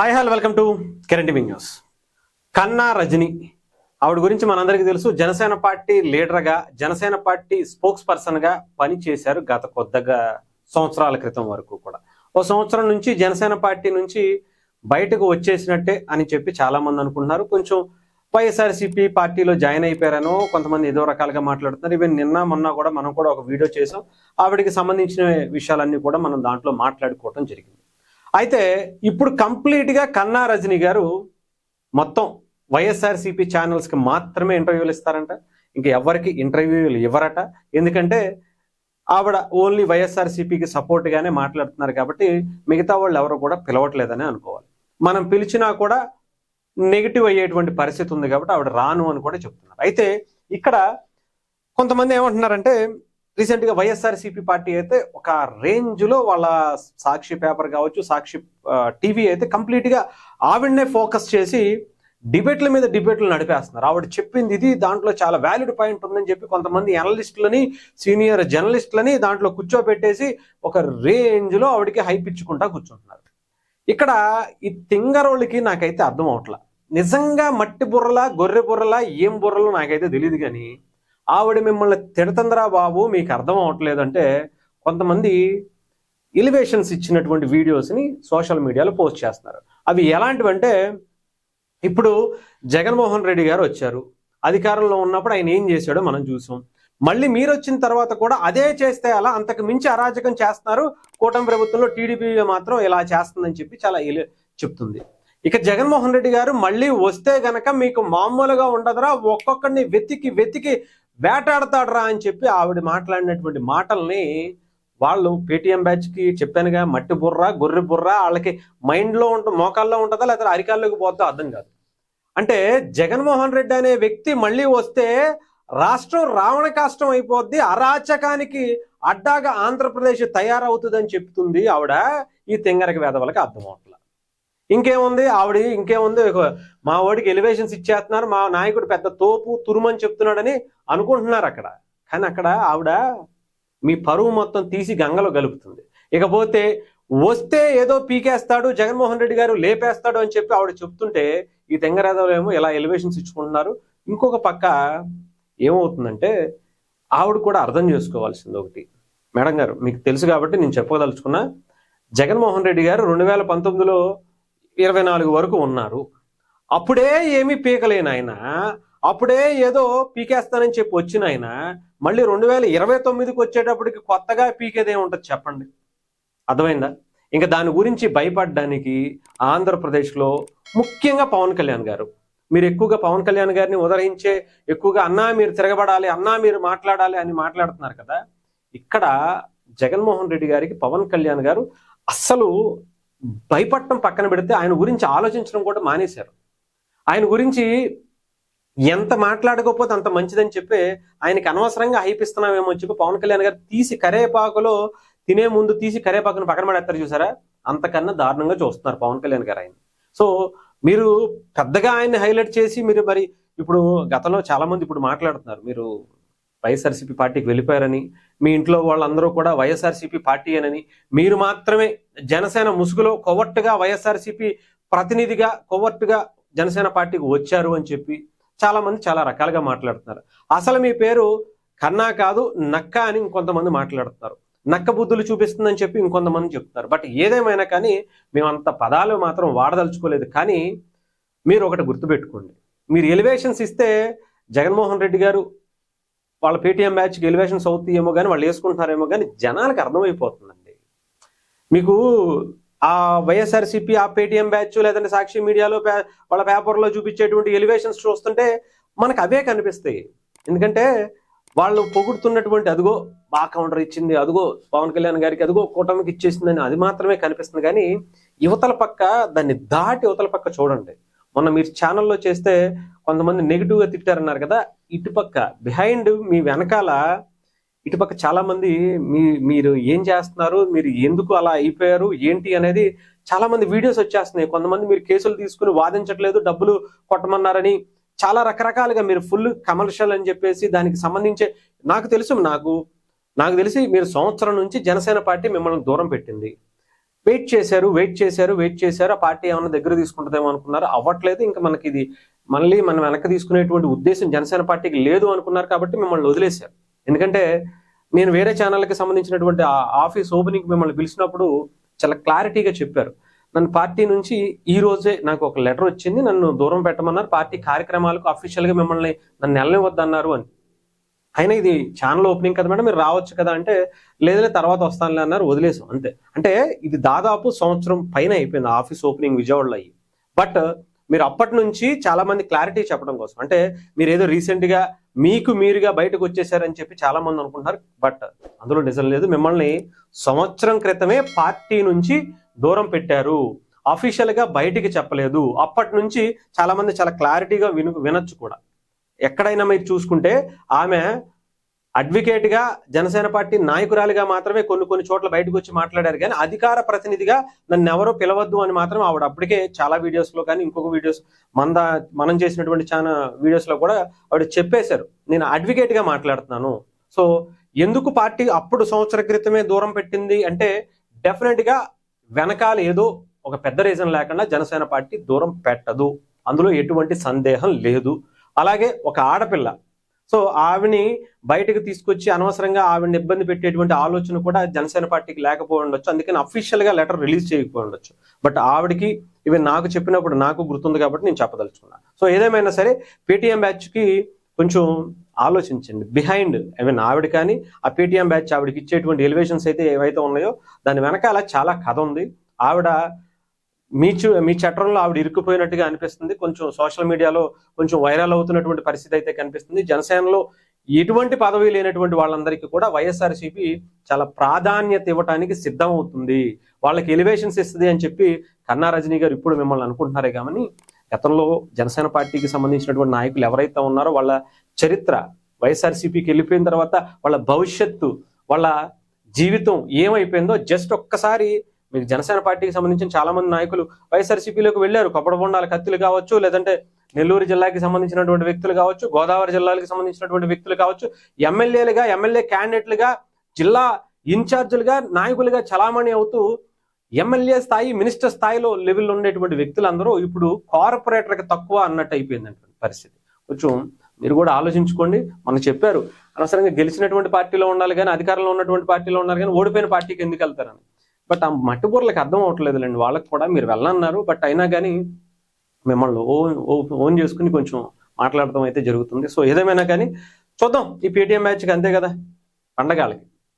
Hi hello welcome to Kiran TV news. కన్నా రజని ఆవిడ గురించి మనందరికీ తెలుసు. జనసేన పార్టీ లీడర్గా, జనసేన పార్టీ స్పోక్స్ పర్సన్గా పనిచేశారు గత కొద్దిగా సంవత్సరాల క్రితం వరకు కూడా. ఓ సంవత్సరం నుంచి జనసేన పార్టీ నుంచి బయటకు వచ్చేసినట్టే అని చెప్పి చాలా మంది అనుకుంటున్నారు. కొంచెం వైఎస్ఆర్సీపీ పార్టీలో జాయిన్ అయిపోయారనో కొంతమంది ఏదో రకాలుగా మాట్లాడుతున్నారు. ఈవెన్ నిన్న మొన్న కూడా మనం కూడా ఒక వీడియో చేసాం. ఆవిడకి సంబంధించిన విషయాలన్నీ కూడా మనం దాంట్లో మాట్లాడుకోవటం జరిగింది. అయితే ఇప్పుడు కంప్లీట్గా కన్నా రజని గారు మొత్తం వైఎస్ఆర్సీపీ ఛానల్స్కి మాత్రమే ఇంటర్వ్యూలు ఇస్తారంట. ఇంకా ఎవరికి ఇంటర్వ్యూలు ఇవ్వరట. ఎందుకంటే ఆవిడ ఓన్లీ వైఎస్ఆర్సీపీకి సపోర్ట్గానే మాట్లాడుతున్నారు కాబట్టి మిగతా వాళ్ళు ఎవరు కూడా పిలవట్లేదని అనుకోవాలి. మనం పిలిచినా కూడా నెగిటివ్ అయ్యేటువంటి పరిస్థితి ఉంది కాబట్టి ఆవిడ రాను అని కూడా చెప్తున్నారు. అయితే ఇక్కడ కొంతమంది ఏమంటున్నారంటే, రీసెంట్గా వైఎస్ఆర్సీపీ పార్టీ అయితే ఒక రేంజ్లో వాళ్ళ సాక్షి పేపర్ కావచ్చు, సాక్షి టీవీ అయితే కంప్లీట్గా ఆవిడనే ఫోకస్ చేసి డిబేట్ల మీద డిబేట్లు నడిపేస్తున్నారు. ఆవిడ చెప్పింది ఇది, దాంట్లో చాలా వ్యాలిడ్ పాయింట్ ఉందని చెప్పి కొంతమంది అనలిస్టులని, సీనియర్ జర్నలిస్టులని దాంట్లో కూర్చోబెట్టేసి ఒక రేంజ్లో ఆవిడకి హైప్ ఇచ్చుకుంటా కూర్చుంటున్నారు. ఇక్కడ ఈ తింగరోళ్ళకి నాకైతే అర్థం అవట్లా. నిజంగా మట్టి బుర్రలా, గొర్రె బుర్రలా, ఏం బుర్రలు నాకైతే తెలియదు. కానీ ఆవిడ మిమ్మల్ని తిడుతుందిరా బాబు మీకు అర్థం అవట్లేదు అంటే కొంతమంది ఎలివేషన్స్ ఇచ్చినటువంటి వీడియోస్ని సోషల్ మీడియాలో పోస్ట్ చేస్తున్నారు. అవి ఎలాంటివంటే, ఇప్పుడు జగన్మోహన్ రెడ్డి గారు వచ్చారు, అధికారంలో ఉన్నప్పుడు ఆయన ఏం చేశాడో మనం చూసాం. మళ్ళీ మీరు వచ్చిన తర్వాత కూడా అదే చేస్తే అలా, అంతకు మించి అరాచకం చేస్తున్నారు, కూటమి ప్రభుత్వంలో టీడీపీ మాత్రం ఇలా చేస్తుందని చెప్పి చాలా చెప్తుంది. ఇక జగన్మోహన్ రెడ్డి గారు మళ్ళీ వస్తే గనక మీకు మామూలుగా ఉండదురా, ఒక్కొక్కడిని వెతికి వెతికి వేటాడతాడరా అని చెప్పి ఆవిడ మాట్లాడినటువంటి మాటల్ని వాళ్ళు పేటీఎం బ్యాచ్కి చెప్పానుగా, మట్టి బుర్ర, గొర్రె బుర్ర, వాళ్ళకి మైండ్లో మోకాల్లో ఉంటుందా లేదా అరికాల్లోకి పోతుందో అర్థం కాదు. అంటే జగన్మోహన్ రెడ్డి అనే వ్యక్తి మళ్ళీ వస్తే రాష్ట్రం రావణ కాష్టం అయిపోద్ది, అరాచకానికి అడ్డాగా ఆంధ్రప్రదేశ్ తయారవుతుందని చెప్తుంది ఆవిడ. ఈ తింగరకి వేదవలకి అర్థం అవట్లా. ఇంకేముంది ఆవిడ, ఇంకేముంది, మా వాడికి ఎలివేషన్స్ ఇచ్చేస్తున్నారు, మా నాయకుడు పెద్ద తోపు తురుమని చెప్తున్నాడని అనుకుంటున్నారు అక్కడ. కానీ అక్కడ ఆవిడ మీ పరువు మొత్తం తీసి గంగలో గలుపుతుంది. ఇకపోతే వస్తే ఏదో పీకేస్తాడు, జగన్మోహన్ రెడ్డి గారు లేపేస్తాడు అని చెప్పి ఆవిడ చెప్తుంటే ఈ తెంగరేదలేమో ఇలా ఎలివేషన్స్ ఇచ్చుకుంటున్నారు. ఇంకొక పక్క ఏమవుతుందంటే, ఆవిడ కూడా అర్థం చేసుకోవాల్సింది ఒకటి. మేడం గారు మీకు తెలుసు కాబట్టి నేను చెప్పదలుచుకున్నా, జగన్మోహన్ రెడ్డి గారు 2019లో 24 వరకు ఉన్నారు. అప్పుడే ఏమీ పీకలేని ఆయన, అప్పుడే ఏదో పీకేస్తానని చెప్పి వచ్చిన ఆయన మళ్ళీ 2029కి వచ్చేటప్పటికి కొత్తగా పీకేదే ఉంటుంది చెప్పండి. అర్థమైందా? ఇంకా దాని గురించి భయపడడానికి ఆంధ్రప్రదేశ్లో ముఖ్యంగా పవన్ కళ్యాణ్ గారు, మీరు ఎక్కువగా పవన్ కళ్యాణ్ గారిని ఉదహరించే, ఎక్కువగా అన్నా మీరు తిరగబడాలి, అన్నా మీరు మాట్లాడాలి అని మాట్లాడుతున్నారు కదా. ఇక్కడ జగన్మోహన్ రెడ్డి గారికి పవన్ కళ్యాణ్ గారు అస్సలు భయపడటం పక్కన పెడితే ఆయన గురించి ఆలోచించడం కూడా మానేశారు. ఆయన గురించి ఎంత మాట్లాడకపోతే అంత మంచిదని చెప్పి ఆయనకి అనవసరంగా హైపిస్తున్నామేమో చెప్పి పవన్ కళ్యాణ్ గారు తీసి కరేపాకులో తినే ముందు తీసి కరేపాకును పక్కన పడేస్తారు చూసారా, అంతకన్నా దారుణంగా చూస్తున్నారు పవన్ కళ్యాణ్ గారు ఆయన. సో మీరు పెద్దగా ఆయన్ని హైలైట్ చేసి మీరు మరి ఇప్పుడు గతంలో చాలా మంది ఇప్పుడు మాట్లాడుతున్నారు, మీరు వైఎస్ఆర్సీపీ పార్టీకి వెళ్ళిపోయారని, మీ ఇంట్లో వాళ్ళందరూ కూడా వైఎస్ఆర్సీపీ పార్టీ అని, మీరు మాత్రమే జనసేన ముసుగులో కొవ్వట్టుగా వైఎస్ఆర్సీపీ ప్రతినిధిగా కొవ్వట్టుగా జనసేన పార్టీకి వచ్చారు అని చెప్పి చాలా మంది చాలా రకాలుగా మాట్లాడుతున్నారు. అసలు మీ పేరు కన్నా కాదు నక్క అని ఇంకొంతమంది మాట్లాడుతున్నారు. నక్క బుద్ధులు చూపిస్తుందని చెప్పి ఇంకొంతమంది చెప్తున్నారు. బట్ ఏదేమైనా కానీ మేమంత పదాలు మాత్రం వాడదలుచుకోలేదు. కానీ మీరు ఒకటి గుర్తుపెట్టుకోండి, మీరు ఎలివేషన్స్ ఇస్తే జగన్మోహన్ రెడ్డి గారు వాళ్ళ పేటీఎం బ్యాచ్కి ఎలివేషన్స్ అవుతాయేమో కానీ, వాళ్ళు వేసుకుంటున్నారేమో కానీ జనాలకు అర్థమైపోతుందండి. మీకు ఆ వైఎస్ఆర్సీపీ ఆ పేటీఎం బ్యాచ్ లేదంటే సాక్షి మీడియాలో వాళ్ళ పేపర్లో చూపించేటువంటి ఎలివేషన్స్ చూస్తుంటే మనకు అవే కనిపిస్తాయి. ఎందుకంటే వాళ్ళు పొగుడుతున్నటువంటి అదిగో బాగా కౌంటర్ ఇచ్చింది, అదిగో పవన్ కళ్యాణ్ గారికి అదిగో కూటమికి ఇచ్చేసిందని అది మాత్రమే కనిపిస్తుంది. కానీ యువతల పక్క దాన్ని దాటి యువతల పక్క చూడండి. మొన్న మీరు ఛానల్లో చేస్తే కొంతమంది నెగిటివ్గా తిట్టారన్నారు కదా, ఇటుపక్క బిహైండ్ మీ వెనకాల ఇటుపక్క చాలా మంది మీరు ఏం చేస్తున్నారు, మీరు ఎందుకు అలా అయిపోయారు ఏంటి అనేది చాలా మంది వీడియోస్ వచ్చేస్తున్నాయి. కొంతమంది మీరు కేసులు తీసుకుని వాదించట్లేదు, డబ్బులు కొట్టమన్నారని చాలా రకరకాలుగా మీరు ఫుల్ కమర్షియల్ అని చెప్పేసి దానికి సంబంధించే నాకు తెలిసి మీరు సంవత్సరం నుంచి జనసేన పార్టీ మిమ్మల్ని దూరం పెట్టింది. వెయిట్ చేశారు. ఆ పార్టీ ఏమన్నా దగ్గర తీసుకుంటుందేమో అనుకున్నారు, అవ్వట్లేదు. ఇంకా మనకి ఇది మళ్ళీ మనం వెనక్కి తీసుకునేటువంటి ఉద్దేశం జనసేన పార్టీకి లేదు అనుకున్నారు కాబట్టి మిమ్మల్ని వదిలేశారు. ఎందుకంటే నేను వేరే ఛానల్కి సంబంధించినటువంటి ఆఫీస్ ఓపెనింగ్ మిమ్మల్ని పిలిచినప్పుడు చాలా క్లారిటీగా చెప్పారు. నన్ను పార్టీ నుంచి ఈ రోజే నాకు ఒక లెటర్ వచ్చింది, నన్ను దూరం పెట్టమన్నారు, పార్టీ కార్యక్రమాలకు అఫీషియల్గా మిమ్మల్ని నన్ను వెళ్ళనివద్దన్నారు అని. అయినా ఇది ఛానల్ ఓపెనింగ్ కదా మేడం, మీరు రావచ్చు కదా అంటే లేదులే తర్వాత వస్తానులే అన్నారు, వదిలేసాం అంతే. అంటే ఇది దాదాపు సంవత్సరం పైన అయిపోయింది ఆఫీస్ ఓపెనింగ్ విజయవాడలో అయ్యి. బట్ మీరు అప్పటి నుంచి చాలా మంది క్లారిటీ చెప్పడం కోసం, అంటే మీరు ఏదో రీసెంట్ గా మీకు మీరుగా బయటకు వచ్చేసారని చెప్పి చాలా మంది అనుకుంటున్నారు. బట్ అందులో నిజం లేదు. మిమ్మల్ని సంవత్సరం క్రితమే పార్టీ నుంచి దూరం పెట్టారు, అఫీషియల్ గా బయటికి చెప్పలేదు. అప్పటి నుంచి చాలా మంది చాలా క్లారిటీగా వినొచ్చు కూడా. ఎక్కడైనా మీరు చూసుకుంటే ఆమె అడ్వకేట్ గా జనసేన పార్టీ నాయకురాలిగా మాత్రమే కొన్ని చోట్ల బయటకు వచ్చి మాట్లాడారు, కానీ అధికార ప్రతినిధిగా నన్ను ఎవరో పిలవద్దు అని మాత్రం ఆవిడ అప్పటికే చాలా వీడియోస్ లో కానీ ఇంకొక వీడియోస్ మనం చేసినటువంటి చాలా వీడియోస్ లో కూడా ఆవిడ చెప్పేశారు, నేను అడ్వకేట్ గా మాట్లాడుతున్నాను. సో ఎందుకు పార్టీ అప్పుడు సంవత్సర క్రితమే దూరం పెట్టింది అంటే డెఫినెట్ గా వెనకాల ఏదో ఒక పెద్ద రీజన్ లేకుండా జనసేన పార్టీ దూరం పెట్టదు, అందులో ఎటువంటి సందేహం లేదు. అలాగే ఒక ఆడపిల్ల, సో ఆవిని బయటకు తీసుకొచ్చి అనవసరంగా ఆవిడని ఇబ్బంది పెట్టేటువంటి ఆలోచన కూడా జనసేన పార్టీకి లేకపోయి ఉండొచ్చు, అందుకని అఫీషియల్ గా లెటర్ రిలీజ్ చేయకపోయి ఉండొచ్చు. బట్ ఆవిడికి ఇవి నాకు చెప్పినప్పుడు నాకు గుర్తుంది కాబట్టి నేను చెప్పదలుచుకున్నా. సో ఏదేమైనా సరే పేటీఎం బ్యాచ్ కి కొంచెం ఆలోచించండి. బిహైండ్ ఆవిడ కానీ ఆ పేటీఎం బ్యాచ్ ఆవిడకి ఇచ్చేటువంటి ఎలివేషన్స్ అయితే ఏవైతే ఉన్నాయో దాని వెనకాల చాలా కథ ఉంది. ఆవిడ మీ చట్రంలో ఆవిడ ఇరుక్కుపోయినట్టుగా అనిపిస్తుంది. కొంచెం సోషల్ మీడియాలో కొంచెం వైరల్ అవుతున్నటువంటి పరిస్థితి అయితే కనిపిస్తుంది. జనసేనలో ఎటువంటి పదవి లేనటువంటి వాళ్ళందరికీ కూడా వైఎస్ఆర్సీపీ చాలా ప్రాధాన్యత ఇవ్వడానికి సిద్ధం అవుతుంది, వాళ్ళకి ఎలివేషన్స్ ఇస్తుంది అని చెప్పి కన్నా రజనీ గారు ఇప్పుడు మిమ్మల్ని అనుకుంటున్నారే కానీ గతంలో జనసేన పార్టీకి సంబంధించినటువంటి నాయకులు ఎవరైతే ఉన్నారో వాళ్ళ చరిత్ర, వైఎస్ఆర్సీపీకి వెళ్ళిపోయిన తర్వాత వాళ్ళ భవిష్యత్తు, వాళ్ళ జీవితం ఏమైపోయిందో జస్ట్ ఒక్కసారి మీకు జనసేన పార్టీకి సంబంధించిన చాలా మంది నాయకులు వైఎస్ఆర్సీపీలోకి వెళ్ళారు. కొప్పడబొండాల కత్తులు కావచ్చు, లేదంటే నెల్లూరు జిల్లాకి సంబంధించినటువంటి వ్యక్తులు కావచ్చు, గోదావరి జిల్లాలకు సంబంధించినటువంటి వ్యక్తులు కావచ్చు, ఎమ్మెల్యేలుగా, ఎమ్మెల్యే క్యాండిడేట్లుగా, జిల్లా ఇన్ఛార్జీలుగా, నాయకులుగా చలామణి అవుతూ ఎమ్మెల్యే స్థాయి, మినిస్టర్ స్థాయిలో లెవెల్లో ఉండేటువంటి వ్యక్తులందరూ ఇప్పుడు కార్పొరేటర్కి తక్కువ అన్నట్టు అయిపోయింది పరిస్థితి. కొంచెం మీరు కూడా ఆలోచించుకోండి. మనం చెప్పారు అనవసరంగా గెలిచినటువంటి పార్టీలో ఉండాలి కానీ అధికారంలో ఉన్నటువంటి పార్టీలో ఉన్నారు కానీ ఓడిపోయిన పార్టీకి ఎందుకు వెళ్తారని. బట్ ఆ మట్టిబూర్లకు అర్థం అవట్లేదులేండి వాళ్ళకి కూడా. మీరు వెళ్ళన్నారు బట్ అయినా కానీ మిమ్మల్ని ఓన్ చేసుకుని కొంచెం మాట్లాడటం అయితే జరుగుతుంది. సో ఏదేమైనా కానీ చూద్దాం, ఈ పేటీఎం మ్యాచ్కి అంతే కదా పండగాలకి.